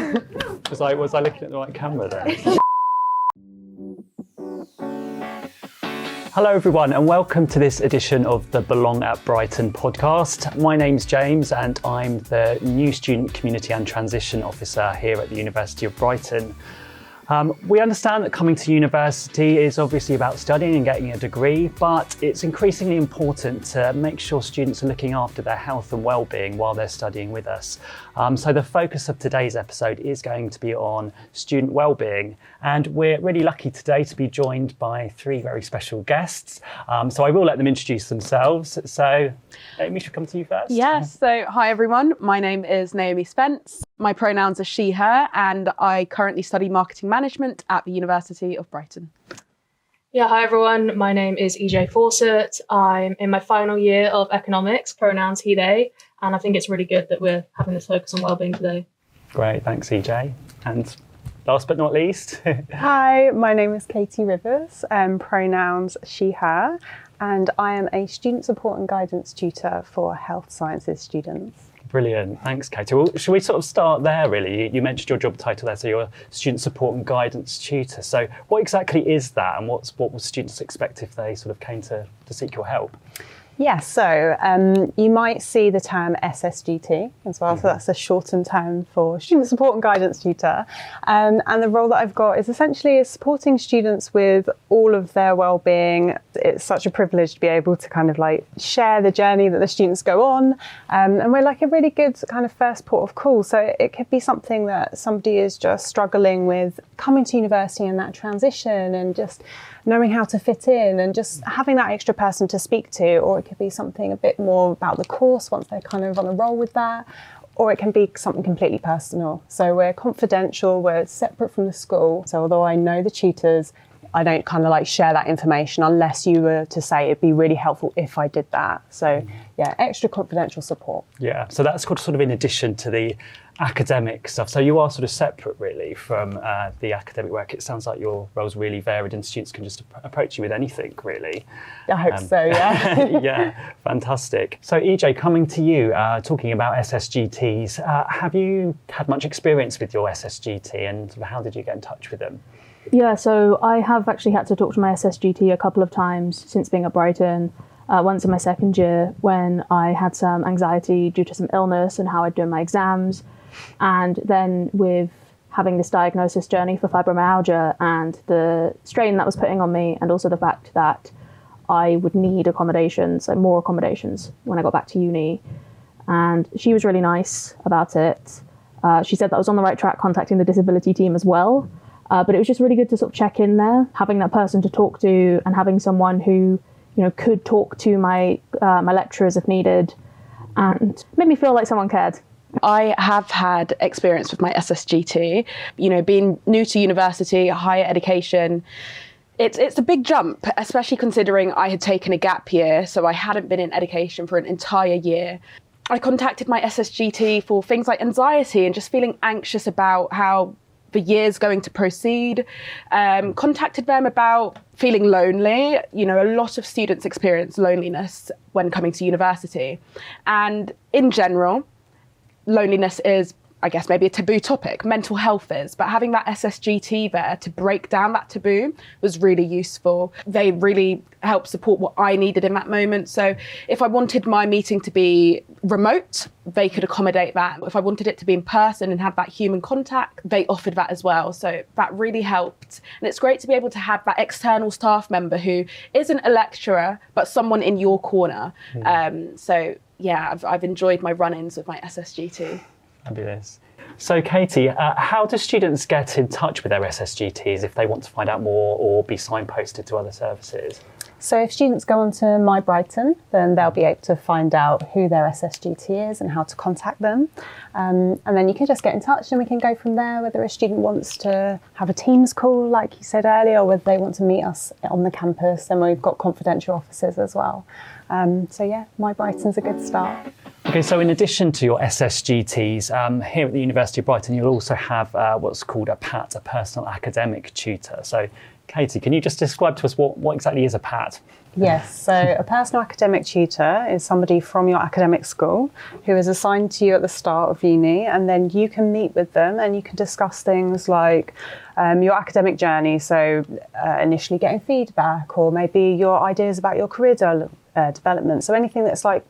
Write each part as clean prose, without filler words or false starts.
Was I looking at the right camera there? Hello everyone and welcome to this edition of the Belong at Brighton podcast. My name's James and I'm the new Student Community and Transition Officer here at the University of Brighton. We understand that coming to university is obviously about studying and getting a degree, but it's increasingly important to make sure students are looking after their health and well-being while they're studying with us. So the focus of today's episode is going to be on student well-being, and we're really lucky today to be joined by three very special guests. So I will let them introduce themselves. So Amy, should come to you first. Yes, so hi everyone, my name is Naomi Spence. My pronouns are she, her, and I currently study marketing management at the University of Brighton. Yeah, hi everyone, my name is EJ Fawcett. I'm in my final year of economics, pronouns he, they, and I think it's really good that we're having this focus on wellbeing today. Great, thanks EJ. And last but not least. Hi, my name is Katie Rivers, pronouns she, her, and I am a student support and guidance tutor for health sciences students. Brilliant, thanks Katie. Well, should we sort of start there really? You mentioned your job title there, so you're a student support and guidance tutor. So what exactly is that, and what will students expect if they sort of came to seek your help? Yeah, so you might see the term SSGT as well, so that's a shortened term for Student Support and Guidance Tutor. And the role that I've got is essentially supporting students with all of their well-being. It's such a privilege to be able to kind of like share the journey that the students go on. And we're like a really good kind of first port of call. So it could be something that somebody is just struggling with coming to university and that transition and just knowing how to fit in and just having that extra person to speak to, or it could be something a bit more about the course once they're kind of on a roll with that, or it can be something completely personal. So we're confidential, we're separate from the school. So although I know the tutors, I don't kind of like share that information unless you were to say it'd be really helpful if I did that. So yeah, extra confidential support. Yeah, so that's sort of in addition to the academic stuff. So you are sort of separate really from the academic work. It sounds like your role's really varied and students can just approach you with anything really. I hope so, yeah. Yeah, fantastic. So EJ, coming to you, talking about SSGTs, have you had much experience with your SSGT and how did you get in touch with them? Yeah, so I have actually had to talk to my SSGT a couple of times since being at Brighton. Once in my second year when I had some anxiety due to some illness and how I'd do my exams. And then with having this diagnosis journey for fibromyalgia and the strain that was putting on me, and also the fact that I would need accommodations, like more accommodations when I got back to uni. And she was really nice about it. She said that I was on the right track contacting the disability team as well. But it was just really good to sort of check in there, having that person to talk to and having someone who, you know, could talk to my lecturers if needed and made me feel like someone cared. I have had experience with my SSGT, you know, being new to university, higher education. It's a big jump, especially considering I had taken a gap year, so I hadn't been in education for an entire year. I contacted my SSGT for things like anxiety and just feeling anxious about how the year's going to proceed. Contacted them about feeling lonely. You know, a lot of students experience loneliness when coming to university. And in general, loneliness is, I guess, maybe a taboo topic. Mental health is, but having that SSGT there to break down that taboo was really useful. They really helped support what I needed in that moment. So if I wanted my meeting to be remote, they could accommodate that. If I wanted it to be in person and have that human contact, they offered that as well. So that really helped. And it's great to be able to have that external staff member who isn't a lecturer, but someone in your corner. So yeah, I've enjoyed my run-ins with my SSGT. Fabulous. So Katie, how do students get in touch with their SSGTs if they want to find out more or be signposted to other services? So if students go onto My Brighton, then they'll be able to find out who their SSGT is and how to contact them. And then you can just get in touch and we can go from there, whether a student wants to have a Teams call, like you said earlier, or whether they want to meet us on the campus. And we've got confidential offices as well. So yeah, My Brighton's a good start. Okay, so in addition to your SSGTs, here at the University of Brighton, you'll also have what's called a PAT, a personal academic tutor. So Katie, can you just describe to us what exactly is a PAT? Yes, so a personal academic tutor is somebody from your academic school who is assigned to you at the start of uni, and then you can meet with them and you can discuss things like your academic journey, so initially getting feedback, or maybe your ideas about your career development, so anything that's like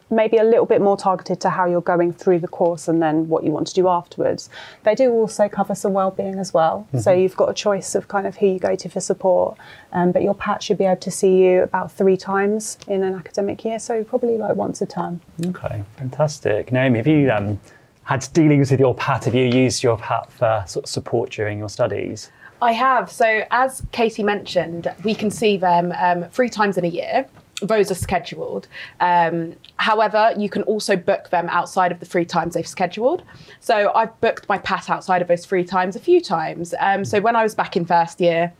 maybe a little bit more targeted to how you're going through the course and then what you want to do afterwards. They do also cover some wellbeing as well, so you've got a choice of kind of who you go to for support, but your PAT should be able to see you about 3 times in an academic year, so probably like once a term. Okay, fantastic. Naomi, have you had dealings with your PAT? Have you used your PAT for sort of support during your studies? I have. So as Katie mentioned, we can see them 3 times in a year. Those are scheduled. However, you can also book them outside of the 3 times they've scheduled. So I've booked my PAT outside of those 3 times a few times. So when I was back in first year,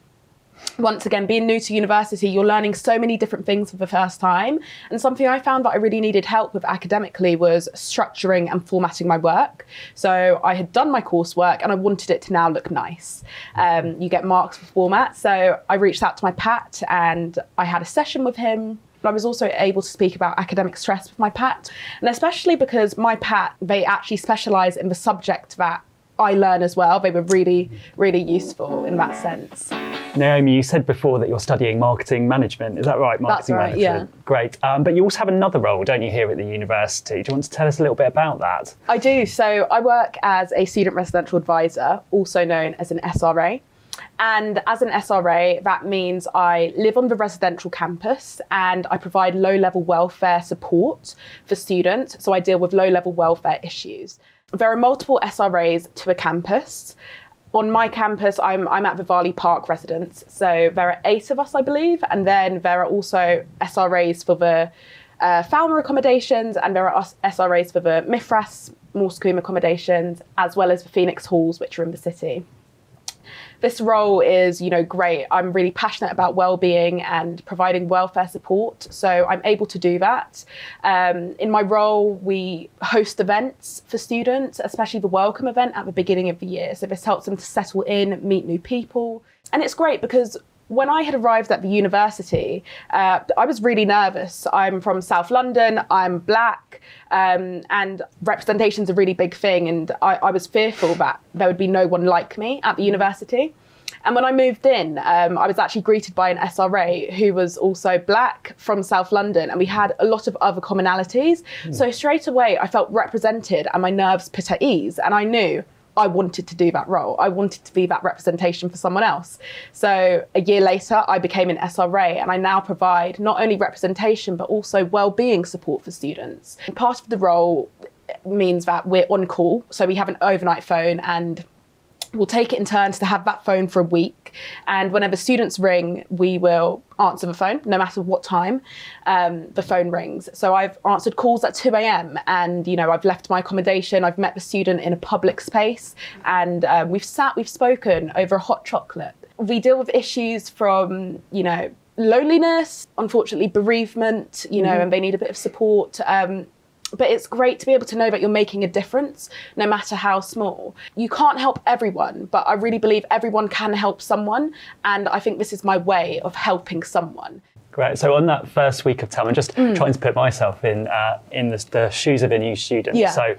once again, being new to university, you're learning so many different things for the first time. And something I found that I really needed help with academically was structuring and formatting my work. So I had done my coursework and I wanted it to now look nice. You get marks for format. So I reached out to my PAT and I had a session with him. I was also able to speak about academic stress with my PAT. And especially because my PAT, they actually specialise in the subject that I learn as well. They were really, really useful in that sense. Naomi, you said before that you're studying marketing management. Is that right? That's right, management. Yeah. Great. But you also have another role, don't you, here at the university? Do you want to tell us a little bit about that? I do. So I work as a student residential advisor, also known as an SRA. And as an SRA, that means I live on the residential campus and I provide low-level welfare support for students. So I deal with low-level welfare issues. There are multiple SRAs to a campus. On my campus, I'm at the Varley Park residence. So there are 8 of us, I believe. And then there are also SRAs for the Falmer accommodations, and there are SRAs for the Mithras, Morscombe accommodations, as well as the Phoenix halls, which are in the city. This role is, great. I'm really passionate about wellbeing and providing welfare support, so I'm able to do that. In my role, we host events for students, especially the welcome event at the beginning of the year. So this helps them to settle in, meet new people. And it's great because when I had arrived at the university, I was really nervous. I'm from South London, I'm Black, and representation's a really big thing. And I was fearful that there would be no one like me at the university. And when I moved in, I was actually greeted by an SRA who was also Black from South London, and we had a lot of other commonalities. So straight away, I felt represented and my nerves put at ease. And I knew I wanted to do that role. I wanted to be that representation for someone else. So a year later, I became an SRA, and I now provide not only representation, but also wellbeing support for students. And part of the role means that we're on call. So we have an overnight phone, and we'll take it in turns to have that phone for a week. And whenever students ring, we will answer the phone, no matter what time the phone rings. So I've answered calls at 2 a.m. and, I've left my accommodation. I've met the student in a public space, and we've spoken over a hot chocolate. We deal with issues from, loneliness, unfortunately bereavement, and they need a bit of support. But it's great to be able to know that you're making a difference, no matter how small. You can't help everyone, but I really believe everyone can help someone. And I think this is my way of helping someone. Great. So on that first week of term, I'm just trying to put myself in the shoes of a new student. Yeah. So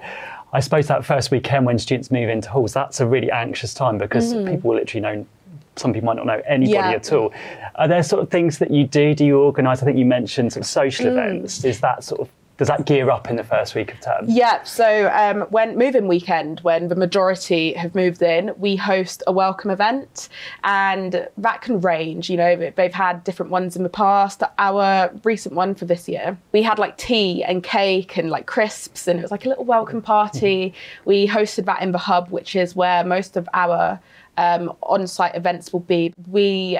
I suppose that first weekend when students move into halls, that's a really anxious time because people literally know. Some people might not know anybody at all. Are there sort of things that you do? Do you organise? I think you mentioned sort of social events. Is that sort of, does that gear up in the first week of term? Yeah, so when move-in weekend, when the majority have moved in, we host a welcome event, and that can range. They've had different ones in the past. Our recent one for this year, we had like tea and cake and like crisps, and it was like a little welcome party. We hosted that in the hub, which is where most of our on-site events will be. We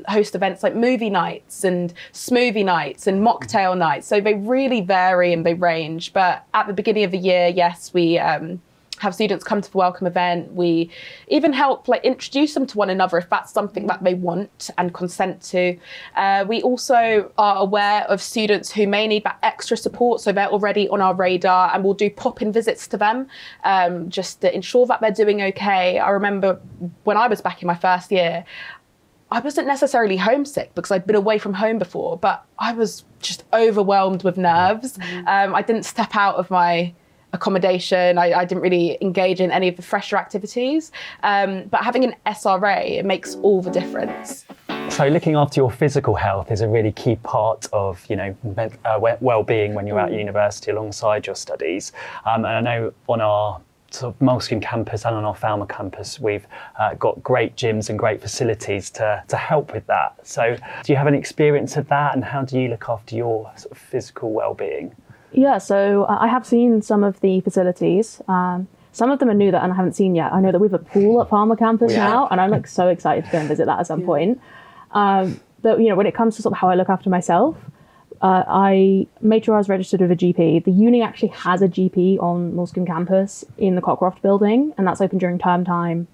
host events like movie nights and smoothie nights and mocktail nights. So they really vary and they range. But at the beginning of the year, yes, we have students come to the welcome event. We even help introduce them to one another if that's something that they want and consent to. We also are aware of students who may need that extra support, so they're already on our radar, and we'll do pop-in visits to them just to ensure that they're doing okay. I remember when I was back in my first year, I wasn't necessarily homesick because I'd been away from home before, but I was just overwhelmed with nerves. I didn't step out of my accommodation. I didn't really engage in any of the fresher activities. But having an SRA, it makes all the difference. So looking after your physical health is a really key part of, well-being when you're at university alongside your studies. And I know on our sort of Moleskin campus and on our Falmouth campus, we've got great gyms and great facilities to help with that. So do you have any experience of that, and how do you look after your sort of physical well-being? Yeah, so I have seen some of the facilities. Some of them are new that I haven't seen yet. I know that we have a pool at Falmouth campus now, and I'm like so excited to go and visit that at some point. But when it comes to sort of how I look after myself, I made sure I was registered with a GP. The uni actually has a GP on Moleskin campus in the Cockcroft building, and that's open during term time.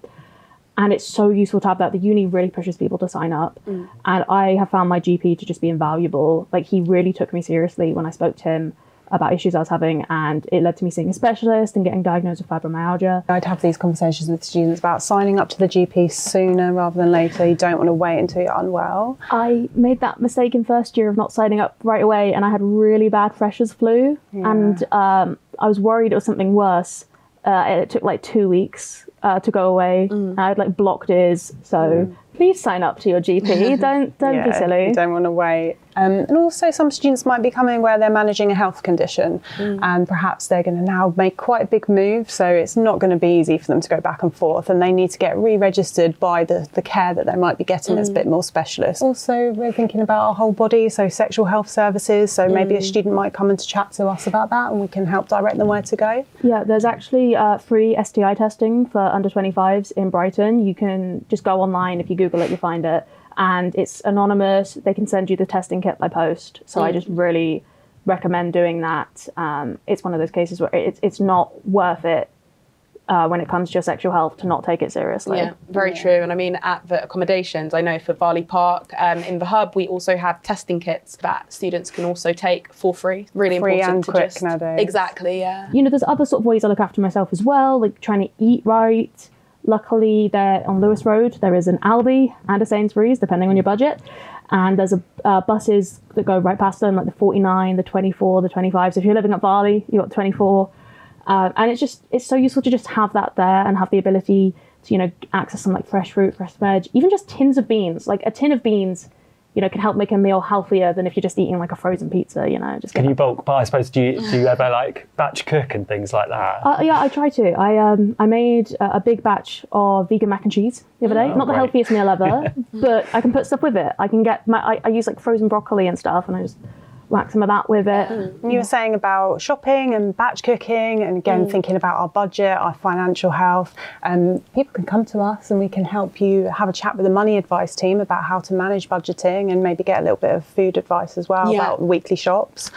And it's so useful to have that. The uni really pushes people to sign up. And I have found my GP to just be invaluable. Like, he really took me seriously when I spoke to him about issues I was having, and it led to me seeing a specialist and getting diagnosed with fibromyalgia. I'd have these conversations with students about signing up to the GP sooner rather than later. You don't want to wait until you're unwell. I made that mistake in first year of not signing up right away, and I had really bad freshers flu, and I was worried it was something worse. It took like 2 weeks to go away. I had like blocked ears, so please sign up to your GP. Don't be silly. You don't want to wait. And also some students might be coming where they're managing a health condition, and perhaps they're going to now make quite a big move, so it's not going to be easy for them to go back and forth, and they need to get re-registered by the care that they might be getting that's a bit more specialist. Also, we're thinking about our whole body, so sexual health services, so maybe a student might come in to chat to us about that, and we can help direct them where to go. Yeah, there's actually free STI testing for under 25s in Brighton. You can just go online, if you Google it, you'll find it. And it's anonymous. They can send you the testing kit by post. So I just really recommend doing that. It's one of those cases where it's not worth it when it comes to your sexual health to not take it seriously. Yeah, very true. And I mean, at the accommodations, I know for Varley Park, in the hub, we also have testing kits that students can also take for free. Really free important and to quick just nowadays. Exactly, yeah. There's other sort of ways I look after myself as well, like trying to eat right. Luckily, there on Lewis Road, there is an Aldi and a Sainsbury's, depending on your budget. And there's buses that go right past them, like the 49, the 24, the 25. So if you're living at Varley, you've got 24. And it's so useful to just have that there and have the ability to, access some like fresh fruit, fresh veg, even just tins of beans. Like a tin of beans, can help make a meal healthier than if you're just eating like a frozen pizza, Can you bulk buy? I suppose, do you ever like batch cook and things like that? Yeah, I try to. I made a big batch of vegan mac and cheese the other day. Not the healthiest meal ever, but I can put stuff with it. I can get I use like frozen broccoli and stuff, and I just whack some of that with it. You were saying about shopping and batch cooking, and again thinking about our budget, our financial health. People can come to us and we can help you have a chat with the money advice team about how to manage budgeting and maybe get a little bit of food advice as well about weekly shops.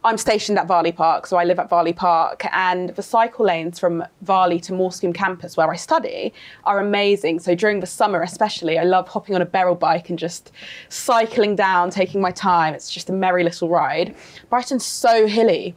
I'm stationed at Varley Park, so I live at Varley Park, and the cycle lanes from Varley to Moleskin campus, where I study, are amazing. So during the summer especially, I love hopping on a barrel bike and just cycling down, taking my time. It's just a merry little ride. Brighton's so hilly.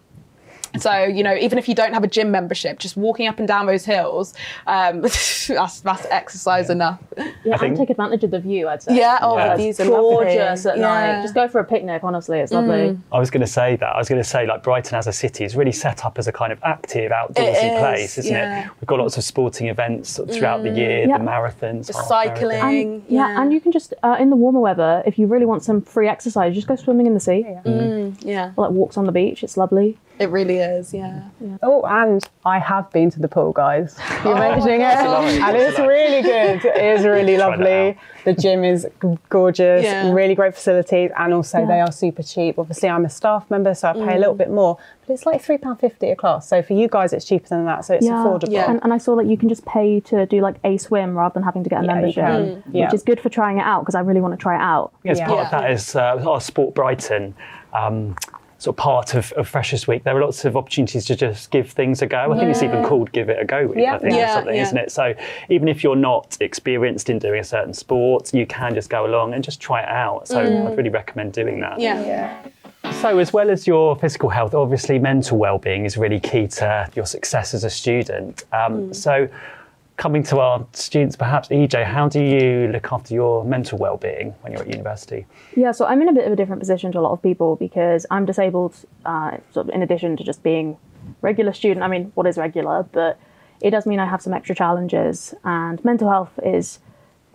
So, even if you don't have a gym membership, just walking up and down those hills, that's exercise enough. Yeah, and take advantage of the view, I'd say. Yeah, the views are gorgeous at night. Just go for a picnic, honestly, it's lovely. I was going to say that. I was going to say, like, Brighton as a city is really set up as a kind of active, outdoorsy place, isn't it? We've got lots of sporting events throughout the year, the marathons, the cycling. And you can just, in the warmer weather, if you really want some free exercise, just go swimming in the sea. Or like walks on the beach, it's lovely. It really is, yeah. Oh, and I have been to the pool, guys. You're mentioning it, and it's really good. It is really lovely. The gym is gorgeous, really great facilities, and also they are super cheap. Obviously, I'm a staff member, so I pay a little bit more, but it's like £3.50 a class. So for you guys, it's cheaper than that, so it's affordable. Yeah. And I saw that you can just pay to do like a swim rather than having to get a membership, which is good for trying it out, because I really want to try it out. Yes, part of that is our Sport Brighton. Sort of part of Freshers Week, there are lots of opportunities to just give things a go. I think it's even called Give It a Go Week, I think, or something, isn't it? So even if you're not experienced in doing a certain sport, you can just go along and just try it out. So I'd really recommend doing that. So as well as your physical health, obviously mental well-being is really key to your success as a student. So coming to our students, perhaps, EJ, how do you look after your mental well-being when you're at university? Yeah, so I'm in a bit of a different position to a lot of people because I'm disabled, sort of in addition to just being regular student. I mean, what is regular? But it does mean I have some extra challenges, and mental health is,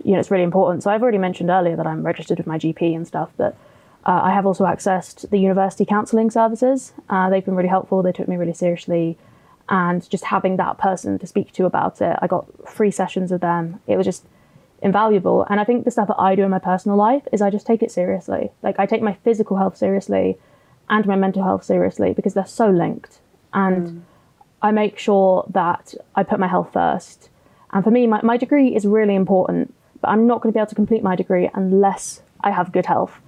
it's really important. So I've already mentioned earlier that I'm registered with my GP and stuff, but I have also accessed the university counselling services. They've been really helpful. They took me really seriously. And just having that person to speak to about it, I got 3 sessions with them. It was just invaluable. And I think the stuff that I do in my personal life is I just take it seriously. Like, I take my physical health seriously and my mental health seriously because they're so linked. And I make sure that I put my health first. And for me, my degree is really important, but I'm not going to be able to complete my degree unless I have good health.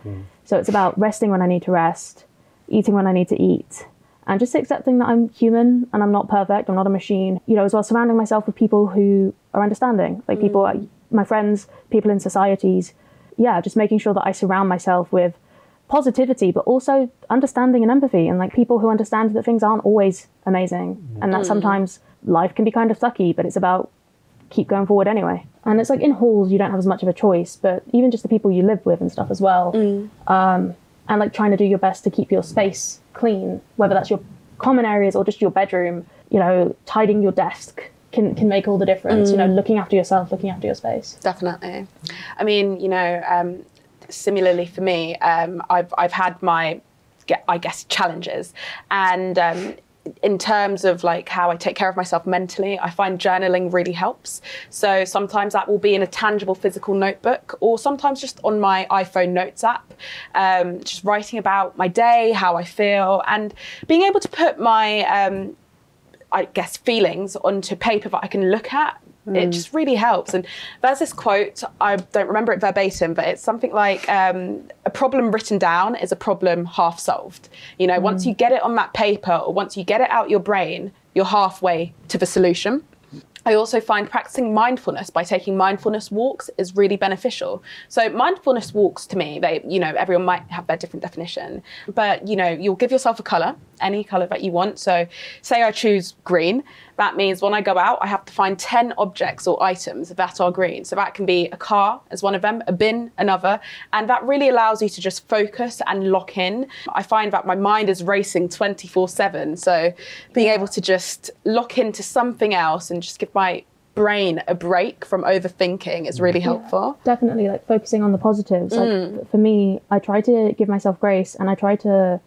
So it's about resting when I need to rest, eating when I need to eat, and just accepting that I'm human and I'm not perfect, I'm not a machine. As well, surrounding myself with people who are understanding, like people, my friends, people in societies. Yeah, just making sure that I surround myself with positivity, but also understanding and empathy, and like people who understand that things aren't always amazing and that sometimes life can be kind of sucky, but it's about keep going forward anyway. And it's like in halls, you don't have as much of a choice, but even just the people you live with and stuff as well. And like trying to do your best to keep your space clean, whether that's your common areas or just your bedroom, tidying your desk can make all the difference, looking after yourself, looking after your space. Definitely. I mean, similarly for me, I've had my, I guess, challenges. And in terms of like how I take care of myself mentally, I find journaling really helps. So sometimes that will be in a tangible physical notebook, or sometimes just on my iPhone notes app, just writing about my day, how I feel, and being able to put my, I guess, feelings onto paper that I can look at. It just really helps. And there's this quote, I don't remember it verbatim, but it's something like, a problem written down is a problem half solved. Once you get it on that paper, or once you get it out your brain, you're halfway to the solution. I also find practicing mindfulness by taking mindfulness walks is really beneficial. So mindfulness walks, to me, they, everyone might have their different definition, but you'll give yourself a colour, any colour that you want. So say I choose green. That means when I go out, I have to find 10 objects or items that are green. So that can be a car as one of them, a bin, another. And that really allows you to just focus and lock in. I find that my mind is racing 24/7. So being able to just lock into something else and just give my brain a break from overthinking is really helpful. Definitely, like focusing on the positives. Like for me, I try to give myself grace, and I try to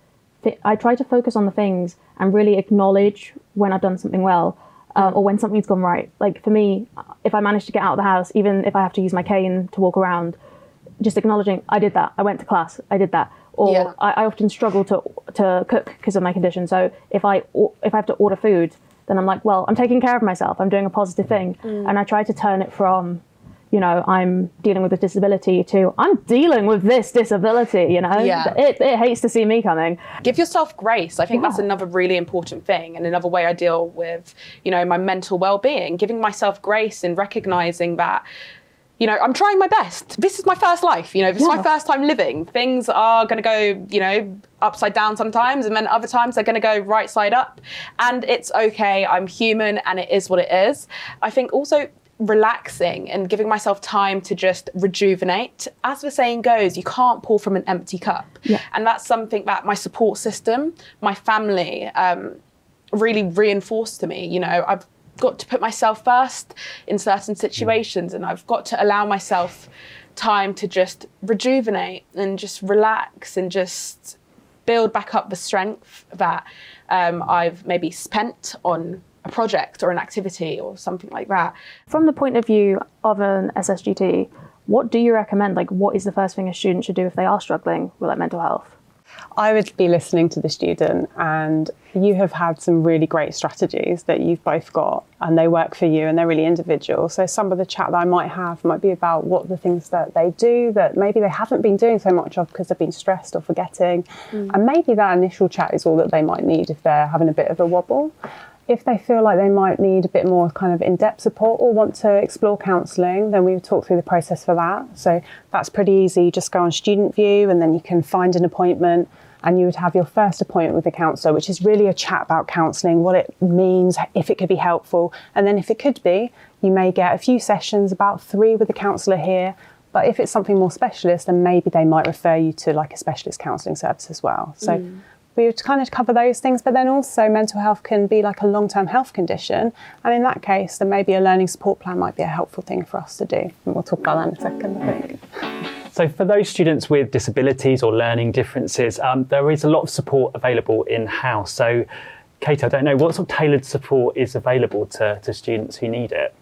focus on the things and really acknowledge when I've done something well, or when something's gone right. Like for me, if I manage to get out of the house, even if I have to use my cane to walk around, just acknowledging I did that, I went to class, I did that. Or I often struggle to cook because of my condition. So if I have to order food, then I'm like, well, I'm taking care of myself, I'm doing a positive thing. And I try to turn it from, I'm dealing with a disability to I'm dealing with this disability, It hates to see me coming. Give yourself grace. I think that's another really important thing, and another way I deal with, my mental well-being, giving myself grace and recognizing that, I'm trying my best. This is my first life, this is my first time living. Things are going to go, upside down sometimes, and then other times they're going to go right side up. And it's okay. I'm human, and it is what it is. I think also relaxing and giving myself time to just rejuvenate. As the saying goes, you can't pour from an empty cup. And that's something that my support system, my family, really reinforced to me. I've got to put myself first in certain situations, and I've got to allow myself time to just rejuvenate and just relax and just build back up the strength that I've maybe spent on a project or an activity or something like that. From the point of view of an SSGT, what do you recommend? Like, what is the first thing a student should do if they are struggling with mental health? I would be listening to the student, and you have had some really great strategies that you've both got, and they work for you and they're really individual. So some of the chat that I might have might be about what the things that they do that maybe they haven't been doing so much of because they've been stressed or forgetting. And maybe that initial chat is all that they might need if they're having a bit of a wobble. If they feel like they might need a bit more kind of in-depth support or want to explore counselling, then we would talk through the process for that. So that's pretty easy. You just go on Student View and then you can find an appointment. and you would have your first appointment with a counsellor, which is really a chat about counselling, what it means, if it could be helpful. And then if it could be, you may get a few sessions, about 3 with a counsellor here. But if it's something more specialist, then maybe they might refer you to like a specialist counselling service as well. So we would kind of cover those things, but then also mental health can be like a long-term health condition. And in that case, then maybe a learning support plan might be a helpful thing for us to do. And we'll talk about that in a second, I think. So for those students with disabilities or learning differences, there is a lot of support available in-house. So Kate, I don't know, what sort of tailored support is available to students who need it?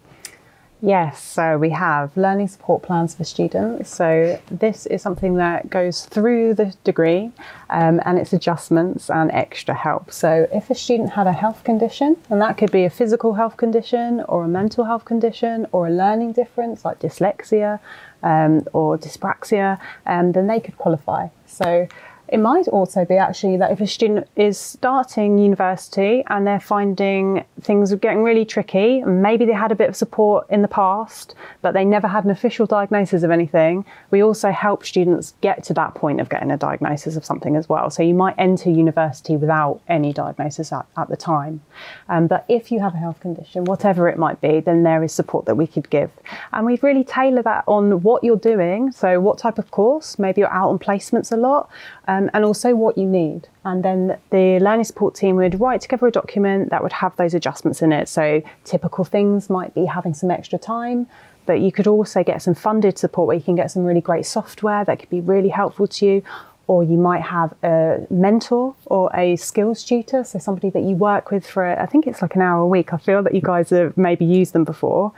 Yes, so we have learning support plans for students. So this is something that goes through the degree and it's adjustments and extra help. So if a student had a health condition, and that could be a physical health condition or a mental health condition or a learning difference like dyslexia or dyspraxia, then they could qualify. So it might also be actually that if a student is starting university and they're finding things are getting really tricky, and maybe they had a bit of support in the past, but they never had an official diagnosis of anything, we also help students get to that point of getting a diagnosis of something as well. So you might enter university without any diagnosis at the time. But if you have a health condition, whatever it might be, then there is support that we could give. And we'd really tailor that on what you're doing. So what type of course, maybe you're out on placements a lot, and also what you need. And then the learning support team would write together a document that would have those adjustments in it. So typical things might be having some extra time, but you could also get some funded support where you can get some really great software that could be really helpful to you. Or you might have a mentor or a skills tutor, so somebody that you work with for, I think it's like an hour a week. I feel that you guys have maybe used them before.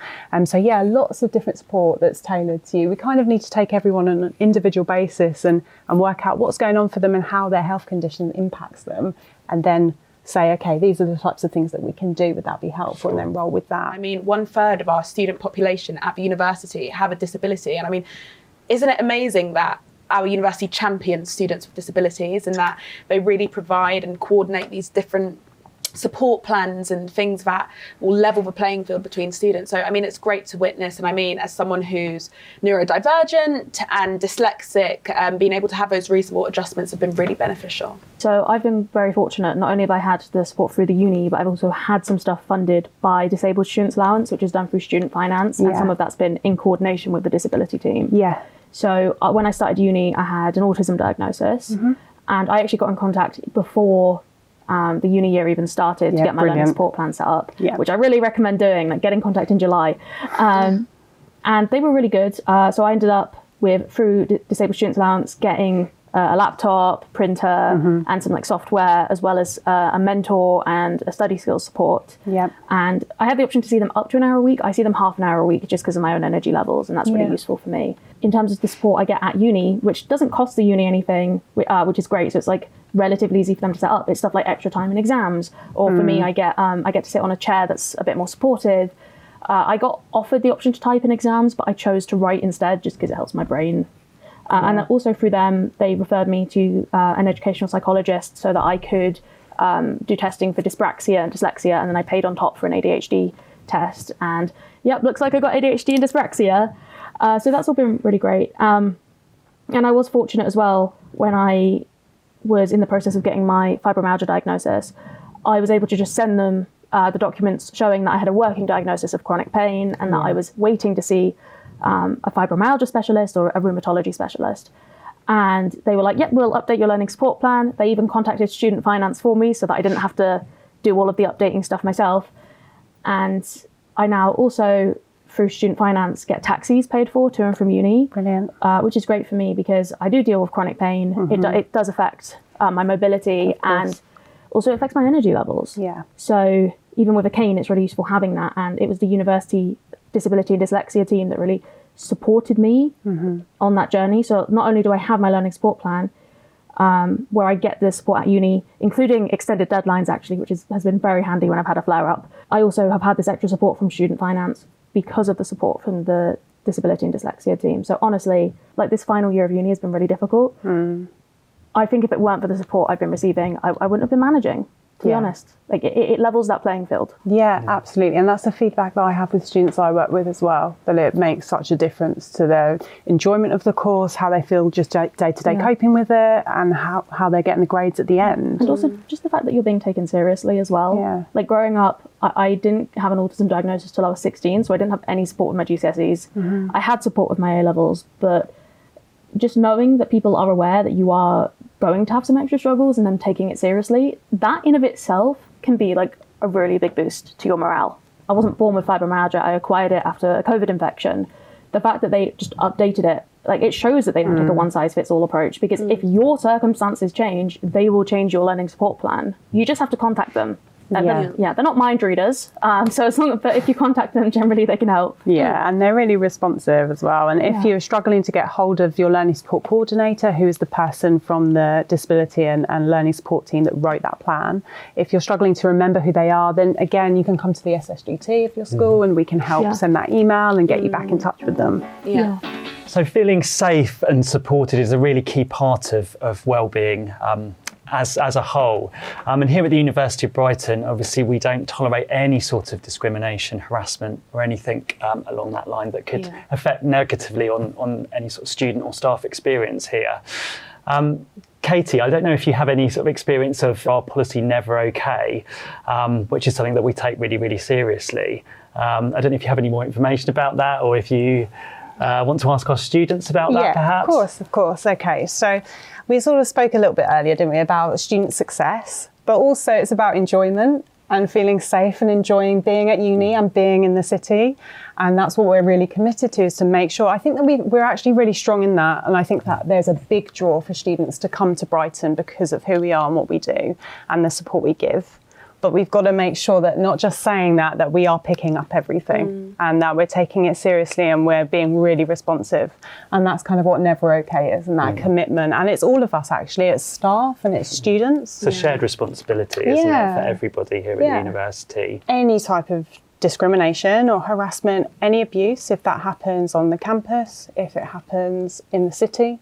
So yeah, lots of different support that's tailored to you. We kind of need to take everyone on an individual basis and work out what's going on for them and how their health condition impacts them. And then say, okay, these are the types of things that we can do. Would that be helpful? And then roll with that. I mean, 1/3 of our student population at the university have a disability. And I mean, isn't it amazing that our university champions students with disabilities and that they really provide and coordinate these different support plans and things that will level the playing field between students. So, I mean, it's great to witness. And I mean, as someone who's neurodivergent and dyslexic, being able to have those reasonable adjustments have been really beneficial. So I've been very fortunate. Not only have I had the support through the uni, but I've also had some stuff funded by Disabled Students Allowance, which is done through student finance. And some of that's been in coordination with the disability team. Yeah. So when I started uni, I had an autism diagnosis, and I actually got in contact before the uni year even started to get my learning support plan set up, which I really recommend doing, like get in contact in July. And they were really good. So I ended up with, through Disabled Students Allowance, getting a laptop, printer, and some like software, as well as a mentor and a study skills support. And I have the option to see them up to an hour a week. I see them half an hour a week just because of my own energy levels, and that's really useful for me. In terms of the support I get at uni, which doesn't cost the uni anything, which is great. So it's like relatively easy for them to set up. It's stuff like extra time in exams, or for me, I get to sit on a chair that's a bit more supportive. I got offered the option to type in exams, but I chose to write instead just because it helps my brain. And also through them, they referred me to an educational psychologist so that I could do testing for dyspraxia and dyslexia, and then I paid on top for an ADHD test. And yep, looks like I got ADHD and dyspraxia. So that's all been really great. And I was fortunate as well when I was in the process of getting my fibromyalgia diagnosis. I was able to just send them the documents showing that I had a working diagnosis of chronic pain and that I was waiting to see a fibromyalgia specialist or a rheumatology specialist. And they were like, yep, we'll update your learning support plan. They even contacted student finance for me so that I didn't have to do all of the updating stuff myself. And I now also, through student finance, get taxis paid for to and from uni. Brilliant. Which is great for me because I do deal with chronic pain. It does affect my mobility and also affects my energy levels. So even with a cane, it's really useful having that. And it was the university disability and dyslexia team that really supported me on that journey. So not only do I have my learning support plan, where I get the support at uni, including extended deadlines actually, which has been very handy when I've had a flare up. I also have had this extra support from student finance because of the support from the disability and dyslexia team. So honestly, like this final year of uni has been really difficult. I think if it weren't for the support I've been receiving, I wouldn't have been managing to be honest. Like it levels that playing field. Yeah, absolutely. And that's the feedback that I have with students I work with as well, that it makes such a difference to their enjoyment of the course, how they feel just day-to-day coping with it, and how they're getting the grades at the end. And also just the fact that you're being taken seriously as well. Yeah. Like growing up, I didn't have an autism diagnosis till I was 16, so I didn't have any support with my GCSEs. I had support with my A-levels, but just knowing that people are aware that you are going to have some extra struggles and then taking it seriously, that in of itself can be like a really big boost to your morale. I wasn't born with fibromyalgia. I acquired it after a COVID infection. The fact that they just updated it, like it shows that they don't take a one-size-fits-all approach, because if your circumstances change, they will change your learning support plan. You just have to contact them. They're not mind readers. So but if you contact them, generally they can help. Yeah, and they're really responsive as well. And if you're struggling to get hold of your learning support coordinator, who is the person from the disability and learning support team that wrote that plan, if you're struggling to remember who they are, then again, you can come to the SSGT of your school and we can help send that email and get you back in touch with them. So feeling safe and supported is a really key part of wellbeing. As a whole. And here at the University of Brighton, obviously we don't tolerate any sort of discrimination, harassment or anything along that line that could affect negatively on any sort of student or staff experience here. Katie, I don't know if you have any sort of experience of our policy NeverOk, which is something that we take really, really seriously. I don't know if you have any more information about that, or if you want to ask our students about that perhaps? Of course. Okay, so we sort of spoke a little bit earlier, didn't we, about student success, but also it's about enjoyment and feeling safe and enjoying being at uni and being in the city. And that's what we're really committed to, is to make sure, I think that we're actually really strong in that. And I think that there's a big draw for students to come to Brighton because of who we are and what we do and the support we give. But we've got to make sure that not just saying that we are picking up everything and that we're taking it seriously and we're being really responsive. And that's kind of what NeverOk is, and that commitment. And it's all of us, actually. It's staff and it's students. It's a shared responsibility, isn't it, for everybody here at the university. Any type of discrimination or harassment, any abuse, if that happens on the campus, if it happens in the city,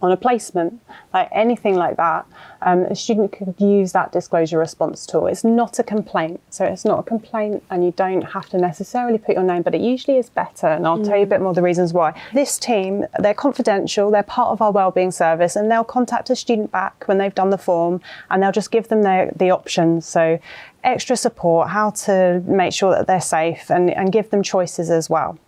on a placement, like anything like that, a student could use that disclosure response tool. It's not a complaint. So it's not a complaint and you don't have to necessarily put your name, but it usually is better. And I'll tell you a bit more the reasons why. This team, they're confidential, they're part of our wellbeing service, and they'll contact a student back when they've done the form and they'll just give them the options. So extra support, how to make sure that they're safe and give them choices as well.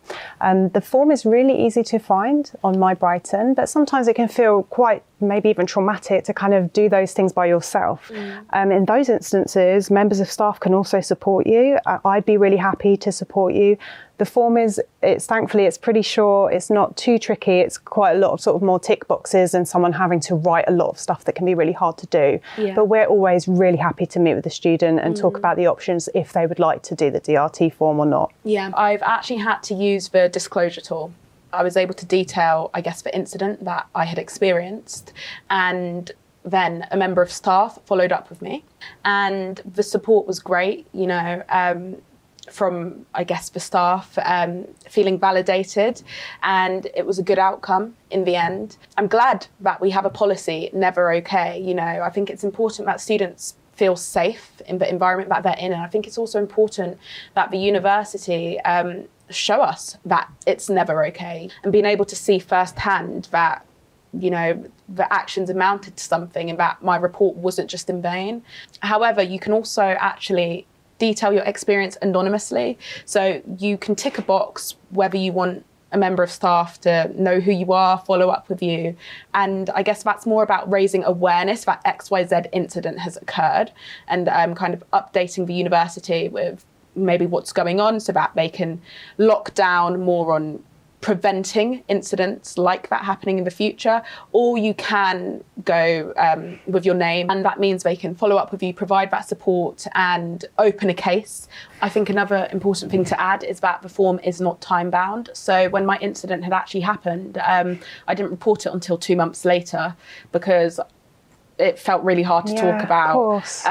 The form is really easy to find on My Brighton, but sometimes it can feel quite maybe even traumatic to kind of do those things by yourself. In those instances, members of staff can also support you. I'd be really happy to support you. The form thankfully it's pretty short, it's not too tricky, it's quite a lot of sort of more tick boxes and someone having to write a lot of stuff that can be really hard to do. But we're always really happy to meet with the student and talk about the options if they would like to do the DRT form or not. I've actually had to use the disclosure tool. I was able to detail, I guess, the incident that I had experienced, and then a member of staff followed up with me, and the support was great, from, I guess, the staff, feeling validated, and it was a good outcome in the end. I'm glad that we have a policy, NeverOk. I think it's important that students feel safe in the environment that they're in, and I think it's also important that the university show us that it's NeverOk, and being able to see firsthand that the actions amounted to something and that my report wasn't just in vain. However, you can also actually detail your experience anonymously. So you can tick a box whether you want a member of staff to know who you are, follow up with you. And I guess that's more about raising awareness that XYZ incident has occurred, and kind of updating the university with maybe what's going on so that they can lock down more on preventing incidents like that happening in the future. Or you can go with your name, and that means they can follow up with you, provide that support and open a case. I think another important thing to add is that the form is not time bound. So when my incident had actually happened, I didn't report it until 2 months later because it felt really hard to talk about. Of course.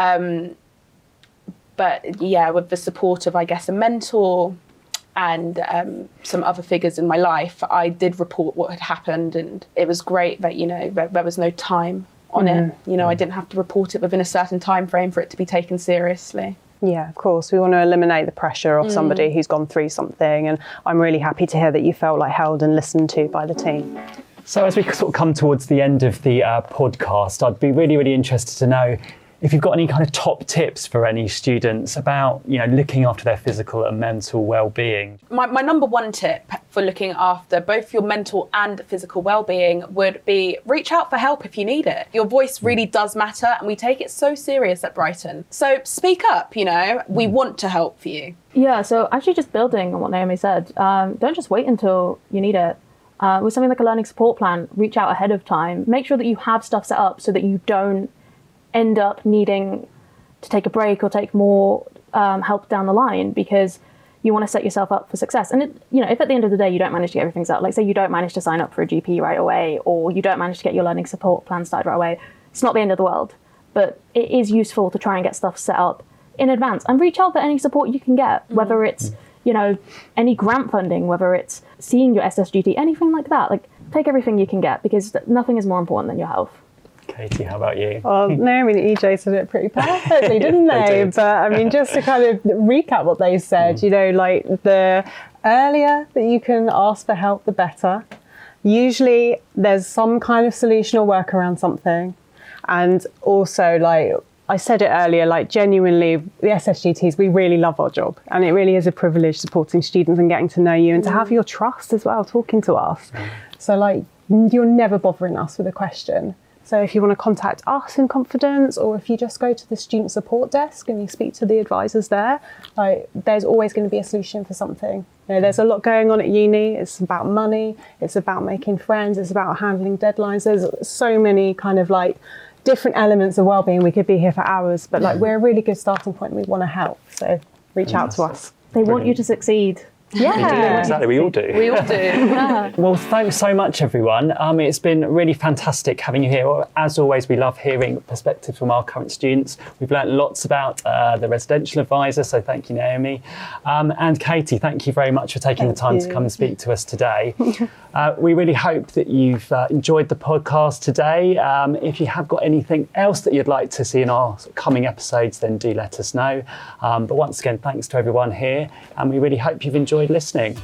But with the support of, I guess, a mentor and some other figures in my life, I did report what had happened, and it was great that there was no time on it. You know, I didn't have to report it within a certain time frame for it to be taken seriously. Yeah, of course. We want to eliminate the pressure of somebody who's gone through something. And I'm really happy to hear that you felt like held and listened to by the team. So as we sort of come towards the end of the podcast, I'd be really, really interested to know if you've got any kind of top tips for any students about, you know, looking after their physical and mental well-being. My number one tip for looking after both your mental and physical well-being would be reach out for help if you need it. Your voice really does matter, and we take it so serious at Brighton. So speak up, you know, we want to help for you. Yeah, so actually just building on what Naomi said, don't just wait until you need it. With something like a learning support plan, reach out ahead of time. Make sure that you have stuff set up so that you don't end up needing to take a break or take more help down the line, because you want to set yourself up for success. And you know, if at the end of the day you don't manage to get everything set up, like say you don't manage to sign up for a GP right away, or you don't manage to get your learning support plan started right away, it's not the end of the world. But it is useful to try and get stuff set up in advance and reach out for any support you can get, whether it's, you know, any grant funding, whether it's seeing your SSGT, anything like that. Like, take everything you can get, because nothing is more important than your health. Katie, how about you? Well, Naomi and EJ said it pretty perfectly, didn't they? They did. But I mean, just to kind of recap what they said, you know, like the earlier that you can ask for help, the better. Usually there's some kind of solution or work around something. And also, like I said it earlier, like genuinely, the SSGTs, we really love our job. And it really is a privilege supporting students and getting to know you and to have your trust as well, talking to us. So like, you're never bothering us with a question. So if you want to contact us in confidence, or if you just go to the student support desk and you speak to the advisors there, like there's always going to be a solution for something. You know, there's a lot going on at uni. It's about money. It's about making friends. It's about handling deadlines. There's so many kind of like different elements of wellbeing. We could be here for hours, but like we're a really good starting point. We want to help. So reach out to us. They want you to succeed. Yeah, Exactly, we all do. We all do. Yeah. Well, thanks so much, everyone. It's been really fantastic having you here. As always, we love hearing perspectives from our current students. We've learnt lots about the residential advisor, so thank you, Naomi. And Katie, thank you very much for taking the time to come and speak to us today. We really hope that you've enjoyed the podcast today. If you have got anything else that you'd like to see in our coming episodes, then do let us know. But once again, thanks to everyone here, and we really hope you've enjoyed listening.